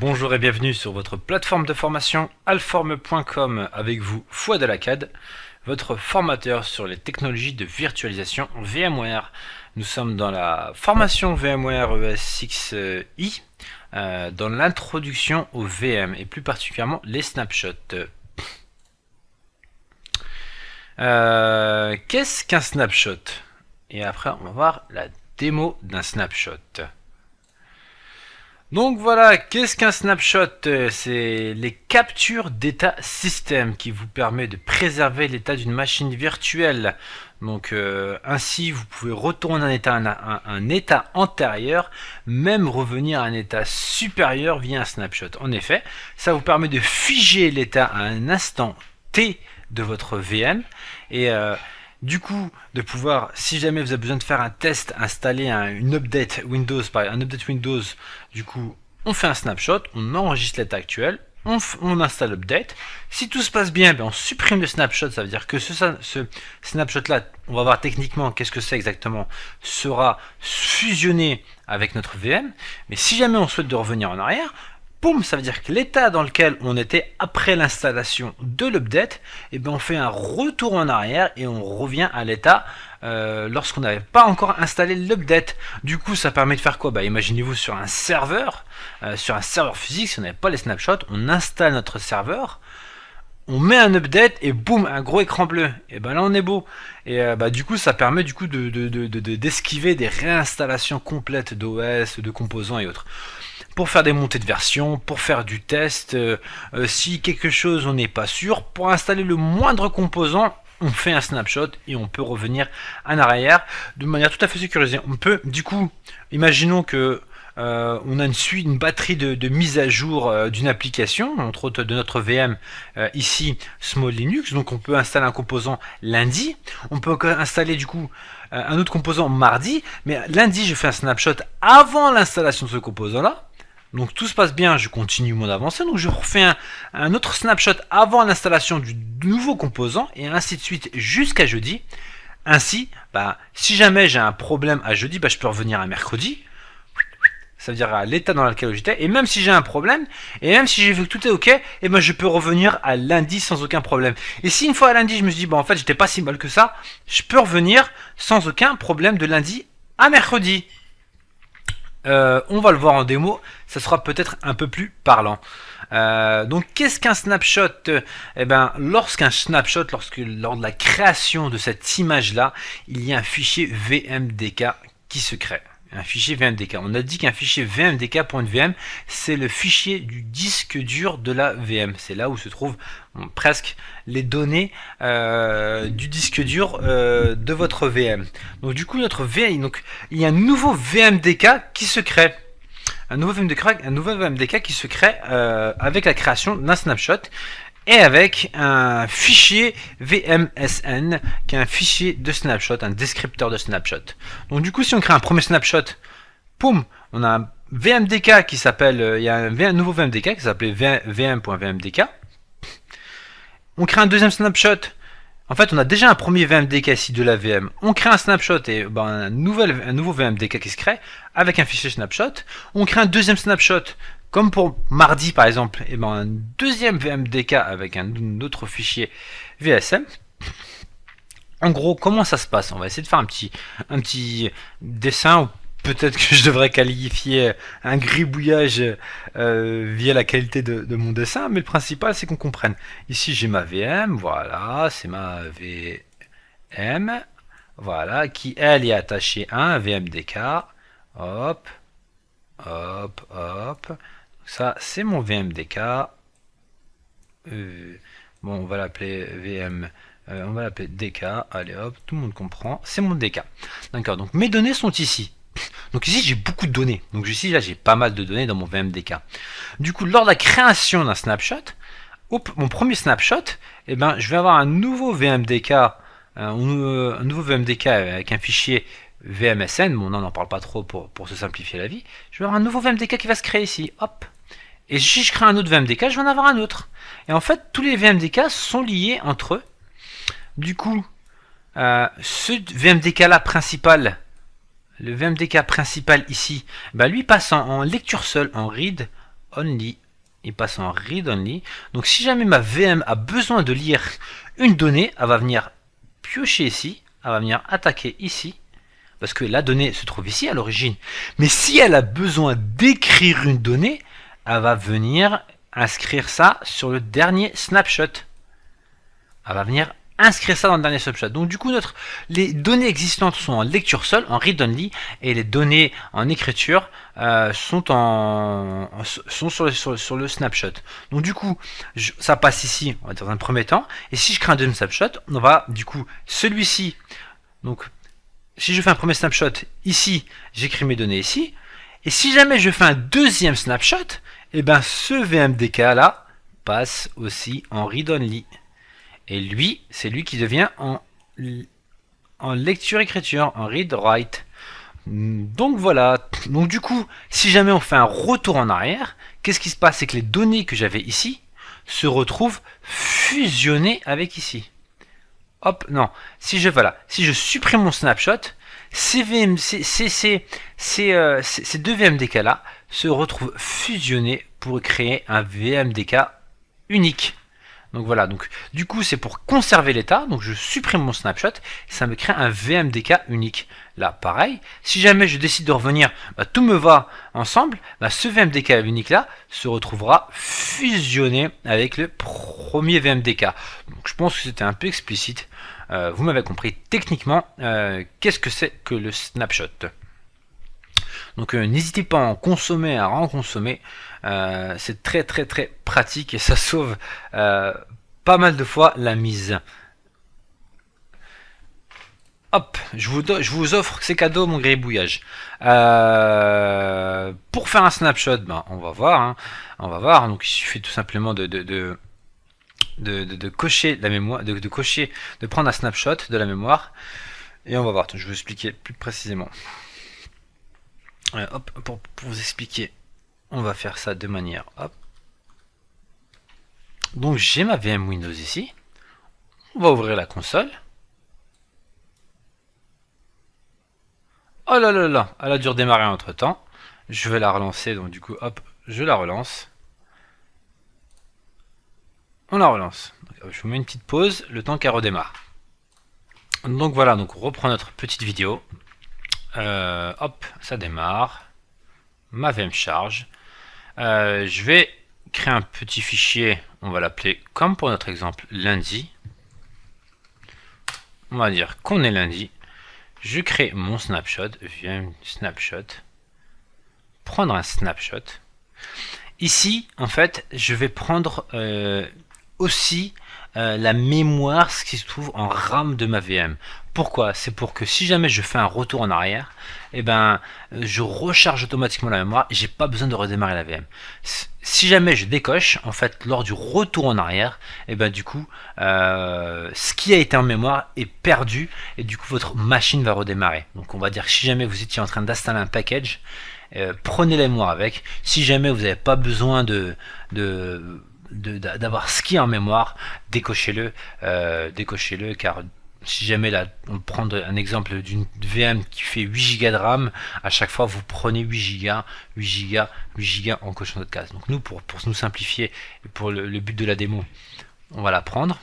Bonjour et bienvenue sur votre plateforme de formation alforme.com avec vous Fouad Alakad, votre formateur sur les technologies de virtualisation VMware. Nous sommes dans la formation VMware ES6i, dans l'introduction au VM et plus particulièrement les snapshots. Qu'est-ce qu'un snapshot? Et après on va voir la démo d'un snapshot. Donc voilà, qu'est-ce qu'un snapshot? C'est les captures d'état système qui vous permet de préserver l'état d'une machine virtuelle. Donc ainsi vous pouvez retourner un état antérieur, même revenir à un état supérieur via un snapshot. En effet, ça vous permet de figer l'état à un instant T de votre VM et du coup, de pouvoir, si jamais vous avez besoin de faire un test, installer une update Windows, du coup, on fait un snapshot, on enregistre l'état actuel, on installe update. Si tout se passe bien, on supprime le snapshot, ça veut dire que ce snapshot-là, on va voir techniquement qu'est-ce que c'est exactement, sera fusionné avec notre VM. Mais si jamais on souhaite de revenir en arrière, boum, ça veut dire que l'état dans lequel on était après l'installation de l'update, on fait un retour en arrière et on revient à l'état lorsqu'on n'avait pas encore installé l'update. Du coup, ça permet de faire quoi? Imaginez-vous sur un serveur physique, si on n'avait pas les snapshots, on installe notre serveur, on met un update et boum, un gros écran bleu. Et là on est beau. Et du coup ça permet d'esquiver des réinstallations complètes d'OS, de composants et autres. Pour faire des montées de version, pour faire du test, si quelque chose on n'est pas sûr, pour installer le moindre composant, on fait un snapshot et on peut revenir en arrière de manière tout à fait sécurisée. On peut, du coup, imaginons que on a une batterie de mise à jour d'une application, entre autres de notre VM ici Small Linux, donc on peut installer un composant lundi, on peut installer du coup un autre composant mardi, mais lundi je fais un snapshot avant l'installation de ce composant là. Donc tout se passe bien, je continue mon avancée, donc je refais un autre snapshot avant l'installation du nouveau composant, et ainsi de suite jusqu'à jeudi. Ainsi, si jamais j'ai un problème à jeudi, je peux revenir à mercredi, ça veut dire à l'état dans lequel j'étais, et même si j'ai un problème, et même si j'ai vu que tout est ok, je peux revenir à lundi sans aucun problème. Et si une fois à lundi, je me suis dit, en fait j'étais pas si mal que ça, je peux revenir sans aucun problème de lundi à mercredi. On va le voir en démo, ça sera peut-être un peu plus parlant. Donc qu'est-ce qu'un snapshot? Lors de la création de cette image là, il y a un fichier VMDK qui se crée. Un fichier VMDK. On a dit qu'un fichier VMDK pour une VM, c'est le fichier du disque dur de la VM. C'est là où se trouvent presque les données du disque dur de votre VM. Donc du coup, notre VM, il y a un nouveau VMDK qui se crée. Un nouveau VMDK qui se crée avec la création d'un snapshot et avec un fichier VMSN qui est un fichier de snapshot, un descripteur de snapshot. Donc du coup, si on crée un premier snapshot, poum, on a un VMDK qui s'appelle, il y a un nouveau VMDK qui s'appelait vm.vmdk. On crée un deuxième snapshot. En fait, on a déjà un premier VMDK ici de la VM. On crée un snapshot et un nouveau VMDK qui se crée avec un fichier snapshot. On crée un deuxième snapshot, comme pour mardi par exemple, un deuxième VMDK avec un autre fichier VSM. En gros, comment ça se passe? On va essayer de faire un petit dessin, ou peut-être que je devrais qualifier un gribouillage via la qualité de mon dessin, mais le principal c'est qu'on comprenne. Ici j'ai ma VM, voilà, c'est ma VM, voilà, qui elle est attachée à un VMDK, hop, hop, hop, ça c'est mon VMDK, on va l'appeler VM, on va l'appeler DK, allez hop, tout le monde comprend, c'est mon DK, d'accord, donc mes données sont ici. Donc ici j'ai beaucoup de données, donc ici là j'ai pas mal de données dans mon VMDK. Du coup, lors de la création d'un snapshot, mon premier snapshot, je vais avoir un nouveau VMDK, un nouveau VMDK avec un fichier VMSN, on n'en parle pas trop pour se simplifier la vie. Je vais avoir un nouveau VMDK qui va se créer ici, hop. Et si je crée un autre VMDK, je vais en avoir un autre. Et en fait, tous les VMDK sont liés entre eux. Du coup, ce VMDK là principal, le VMDK principal ici, lui passe en lecture seule, en read only. Il passe en read only. Donc si jamais ma VM a besoin de lire une donnée, elle va venir piocher ici, elle va venir attaquer ici, parce que la donnée se trouve ici à l'origine. Mais si elle a besoin d'écrire une donnée, elle va venir inscrire ça sur le dernier snapshot. Elle va venir inscrire ça dans le dernier snapshot. Donc du coup, les données existantes sont en lecture seule, en read-only, et les données en écriture sont sur le snapshot. Donc du coup, ça passe ici, on va dire dans un premier temps, et si je crée un deuxième snapshot, on va du coup, celui-ci, donc si je fais un premier snapshot ici, j'écris mes données ici, et si jamais je fais un deuxième snapshot, et ben ce VMDK là passe aussi en read-only. Et lui, c'est lui qui devient en lecture-écriture, en read-write. Donc voilà. Donc du coup, si jamais on fait un retour en arrière, qu'est-ce qui se passe? C'est que les données que j'avais ici se retrouvent fusionnées avec ici. Hop, non. Si je supprime mon snapshot, ces deux VMDK là se retrouvent fusionnés pour créer un VMDK unique. Donc voilà, donc du coup c'est pour conserver l'état, donc je supprime mon snapshot, et ça me crée un VMDK unique. Là pareil, si jamais je décide de revenir, tout me va ensemble, ce VMDK unique là se retrouvera fusionné avec le premier VMDK. Donc je pense que c'était un peu explicite, vous m'avez compris techniquement qu'est-ce que c'est que le snapshot. Donc n'hésitez pas à en consommer, à en consommer. C'est très pratique et ça sauve pas mal de fois la mise. Hop, je vous offre ces cadeaux, mon gribouillage. Pour faire un snapshot, on va voir. On va voir. Donc il suffit tout simplement de cocher la mémoire, de prendre un snapshot de la mémoire. Et on va voir. Je vais vous expliquer plus précisément. Hop, pour vous expliquer, on va faire ça de manière, hop. Donc j'ai ma VM Windows ici. On va ouvrir la console. Oh là là là, elle a dû redémarrer entre temps. Je vais la relancer, donc du coup, hop, je la relance. On la relance. Donc, je vous mets une petite pause, le temps qu'elle redémarre. Donc voilà, donc on reprend notre petite vidéo. Hop, ça démarre. Ma VM charge. Je vais créer un petit fichier, on va l'appeler comme pour notre exemple lundi. On va dire qu'on est lundi. Je crée mon snapshot, VM snapshot. Prendre un snapshot. Ici, en fait, je vais prendre aussi la mémoire, ce qui se trouve en RAM de ma VM. Pourquoi? C'est pour que si jamais je fais un retour en arrière, je recharge automatiquement la mémoire et j'ai pas besoin de redémarrer la VM. Si jamais je décoche, en fait, lors du retour en arrière, du coup, ce qui a été en mémoire est perdu et du coup votre machine va redémarrer. Donc on va dire que si jamais vous étiez en train d'installer un package, prenez la mémoire avec. Si jamais vous n'avez pas besoin d'avoir ce qui est en mémoire, décochez-le, car si jamais là, on prend un exemple d'une VM qui fait 8 Go de RAM, à chaque fois vous prenez 8 Go en cochant notre case. Donc nous, pour nous simplifier, et pour le but de la démo, on va la prendre.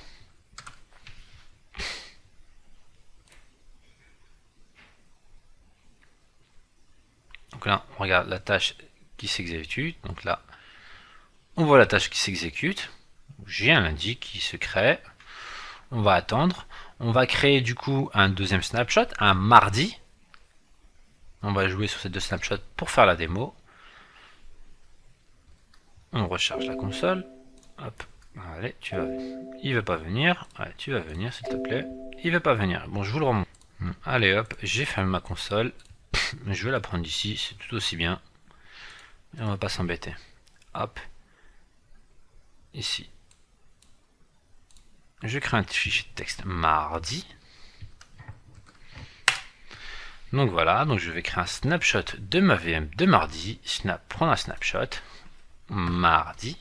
Donc là, on regarde la tâche qui s'exécute. Donc là, on voit la tâche qui s'exécute. J'ai un lundi qui se crée. On va attendre. On va créer du coup un deuxième snapshot, un mardi. On va jouer sur ces deux snapshots pour faire la démo. On recharge la console. Hop. Allez, il veut pas venir. Allez, tu vas venir s'il te plaît. Il veut pas venir. Bon, je vous le remonte. Allez hop, j'ai fermé ma console. Je vais la prendre ici, c'est tout aussi bien. Et on va pas s'embêter. Hop. Ici. Je crée un fichier de texte mardi. Donc voilà, donc je vais créer un snapshot de ma VM de mardi. Prendre un snapshot. Mardi.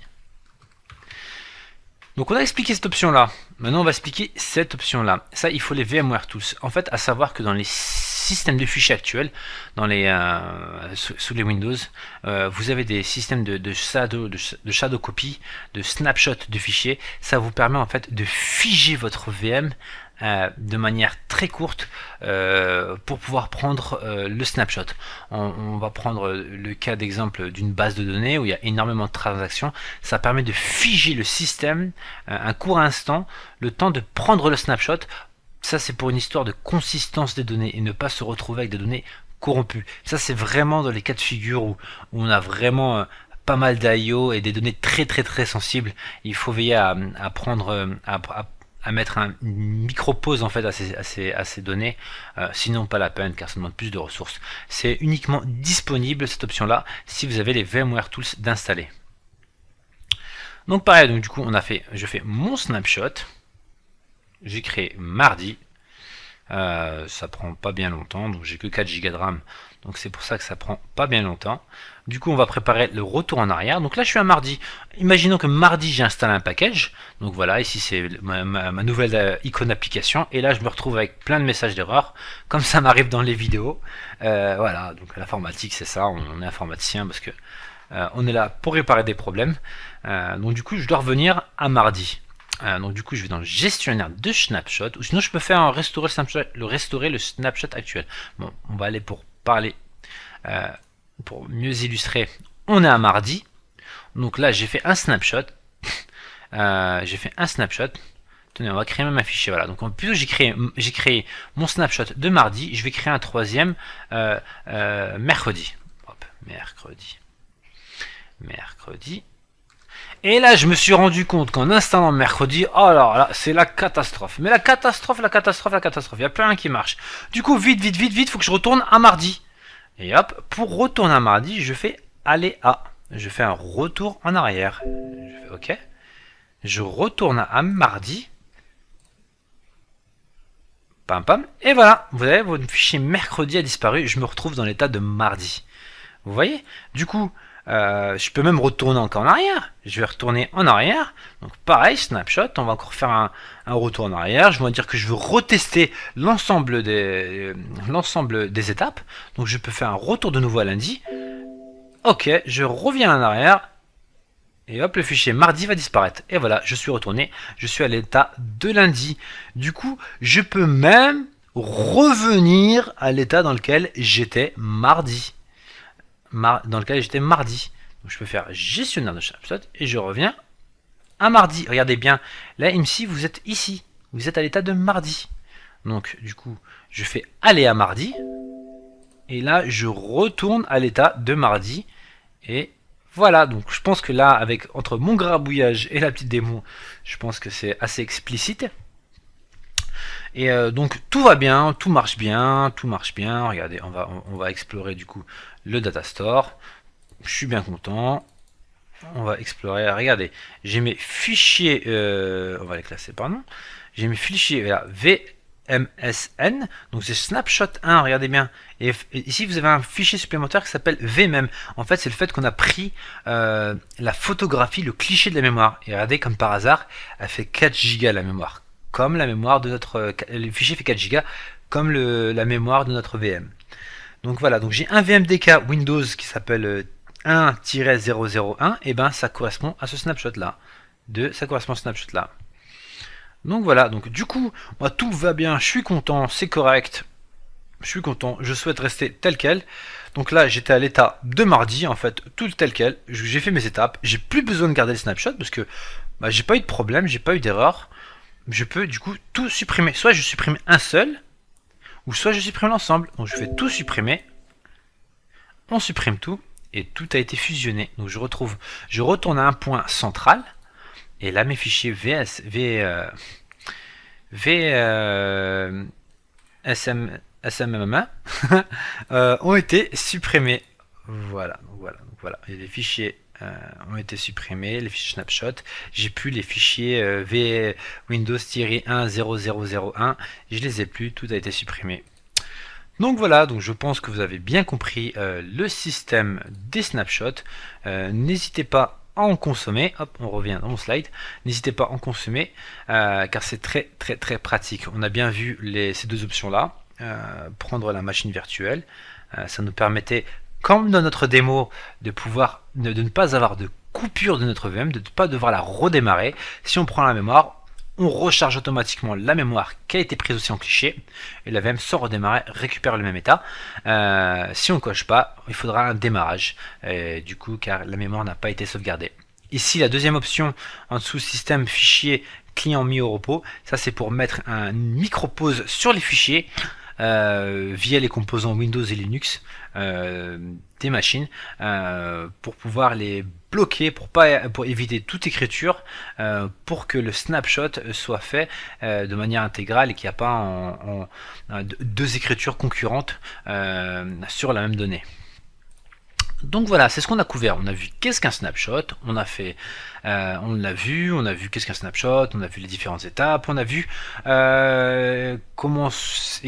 Donc on a expliqué cette option là. Maintenant on va expliquer cette option là. Ça il faut les VMware Tools. En fait à savoir que dans les système de fichiers actuels, dans les, sous les Windows, vous avez des systèmes de shadow copy, de snapshot de fichiers. Ça vous permet en fait de figer votre VM de manière très courte pour pouvoir prendre le snapshot. On va prendre le cas d'exemple d'une base de données où il y a énormément de transactions. Ça permet de figer le système un court instant, le temps de prendre le snapshot. Ça, c'est pour une histoire de consistance des données et ne pas se retrouver avec des données corrompues. Ça, c'est vraiment dans les cas de figure où on a vraiment pas mal d'IO et des données très sensibles. Il faut veiller à prendre à mettre une micro-pause en fait à ces données, sinon pas la peine car ça demande plus de ressources. C'est uniquement disponible cette option là si vous avez les VMware Tools d'installer. Donc pareil, donc du coup je fais mon snapshot, j'ai créé mardi, ça prend pas bien longtemps, donc j'ai que 4 Go de RAM, donc c'est pour ça que ça prend pas bien longtemps. Du coup on va préparer le retour en arrière. Donc là je suis un mardi, imaginons que mardi j'ai installé un package, donc voilà, ici c'est ma nouvelle icône application, et là je me retrouve avec plein de messages d'erreur, comme ça m'arrive dans les vidéos. Voilà, donc l'informatique c'est ça, on est informaticien parce que on est là pour réparer des problèmes. Donc du coup je dois revenir à mardi. Donc du coup je vais dans le gestionnaire de snapshot, ou sinon je peux faire restaurer le snapshot actuel. Bon, on va aller pour parler, pour mieux illustrer. On est à mardi, donc là j'ai fait un snapshot. Tenez, on va créer même un fichier. Voilà, donc plutôt j'ai créé mon snapshot de mardi. Je vais créer un troisième mercredi. Hop, mercredi. Et là, je me suis rendu compte qu'en installant mercredi, oh là, c'est la catastrophe. Mais la catastrophe. Il n'y a plus rien qui marche. Du coup, vite, faut que je retourne à mardi. Et hop, pour retourner à mardi, je fais aller à. Je fais un retour en arrière. Je fais OK. Je retourne à mardi. Pam. Et voilà, vous avez votre fichier mercredi a disparu. Je me retrouve dans l'état de mardi. Vous voyez? Du coup, je peux même retourner encore en arrière. Je vais retourner en arrière. Donc pareil, snapshot. On va encore faire un retour en arrière. Je vais dire que je veux retester l'ensemble des étapes. Donc je peux faire un retour de nouveau à lundi. Ok, je reviens en arrière. Et hop, le fichier mardi va disparaître. Et voilà, je suis retourné. Je suis à l'état de lundi. Du coup, je peux même revenir à l'état dans lequel j'étais mardi. Donc je peux faire gestionnaire de snapshot et je reviens à mardi. Regardez bien, là ici vous êtes ici, vous êtes à l'état de mardi. Donc du coup je fais aller à mardi et là je retourne à l'état de mardi. Et voilà, donc je pense que là avec entre mon grabouillage et la petite démo, je pense que c'est assez explicite. Et donc tout va bien, tout marche bien. Regardez, on va explorer du coup le data store. Je suis bien content. On va explorer. Regardez, j'ai mes fichiers. On va les classer par nom. J'ai mes fichiers voilà, VMSN. Donc c'est snapshot 1. Regardez bien. Et ici vous avez un fichier supplémentaire qui s'appelle VMem. En fait, c'est le fait qu'on a pris la photographie, le cliché de la mémoire. Et regardez, comme par hasard, elle fait 4 Go la mémoire. Comme la mémoire de notre. Le fichier fait 4 Go, comme la mémoire de notre VM. Donc voilà, donc j'ai un VMDK Windows qui s'appelle 1-001, et ben ça correspond à ce snapshot là. Donc voilà, donc du coup, moi tout va bien, je suis content, c'est correct. Je souhaite rester tel quel. Donc là, j'étais à l'état de mardi, en fait, tout tel quel. J'ai fait mes étapes, j'ai plus besoin de garder le snapshot parce que j'ai pas eu de problème, j'ai pas eu d'erreur. Je peux du coup tout supprimer. Soit je supprime un seul, ou soit je supprime l'ensemble. Donc je fais tout supprimer. On supprime tout. Et tout a été fusionné. Donc je retourne à un point central. Et là mes fichiers SMMA ont été supprimés. Voilà. Et les fichiers ont été supprimés, les fichiers snapshot. J'ai plus les fichiers Windows-1.0.0.1, je les ai plus, tout a été supprimé. Donc voilà, donc je pense que vous avez bien compris le système des snapshots. N'hésitez pas à en consommer. Hop, on revient dans mon slide. N'hésitez pas à en consommer car c'est très pratique. On a bien vu ces deux options là. prendre la machine virtuelle. Ça nous permettait, comme dans notre démo, de pouvoir de ne pas avoir de coupure de notre VM, de ne pas devoir la redémarrer. Si on prend la mémoire, on recharge automatiquement la mémoire qui a été prise aussi en cliché, et la VM sans redémarrer récupère le même état. Si on coche pas, il faudra un démarrage, du coup, car la mémoire n'a pas été sauvegardée. Ici, la deuxième option en dessous, système fichier client mis au repos, ça c'est pour mettre un micro-pause sur les fichiers via les composants Windows et Linux des machines, pour pouvoir les bloquer, pour éviter toute écriture, pour que le snapshot soit fait de manière intégrale et qu'il n'y a pas deux écritures concurrentes sur la même donnée. Donc voilà, c'est ce qu'on a couvert. On a vu qu'est-ce qu'un snapshot, on a fait, on l'a vu, on a vu qu'est-ce qu'un snapshot, on a vu les différentes étapes, on a vu comment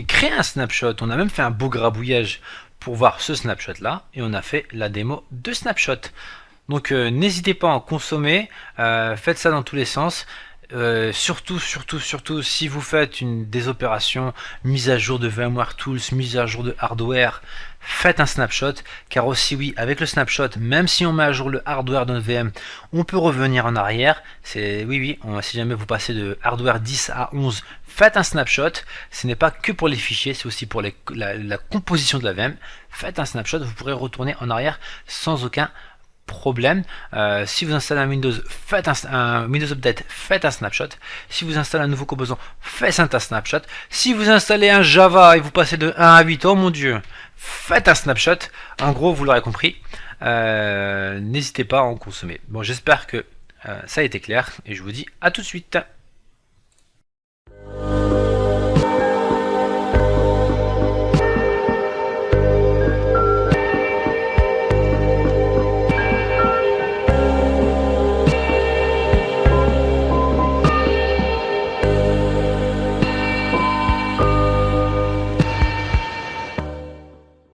créer un snapshot, on a même fait un beau grabouillage pour voir ce snapshot là, et on a fait la démo de snapshot. Donc n'hésitez pas à en consommer, faites ça dans tous les sens. Surtout si vous faites des opérations mise à jour de VMware Tools, mise à jour de hardware, faites un snapshot, car aussi oui, avec le snapshot, même si on met à jour le hardware de notre VM, on peut revenir en arrière. Si jamais vous passez de hardware 10 à 11, faites un snapshot. Ce n'est pas que pour les fichiers, c'est aussi pour la composition de la VM. Faites un snapshot, vous pourrez retourner en arrière sans aucun problème. Si vous installez un Windows, faites un Windows Update, faites un snapshot. Si vous installez un nouveau composant, faites un snapshot. Si vous installez un Java et vous passez de 1 à 8, oh mon dieu, faites un snapshot. En gros, vous l'aurez compris. N'hésitez pas à en consommer. Bon, j'espère que ça a été clair et je vous dis à tout de suite.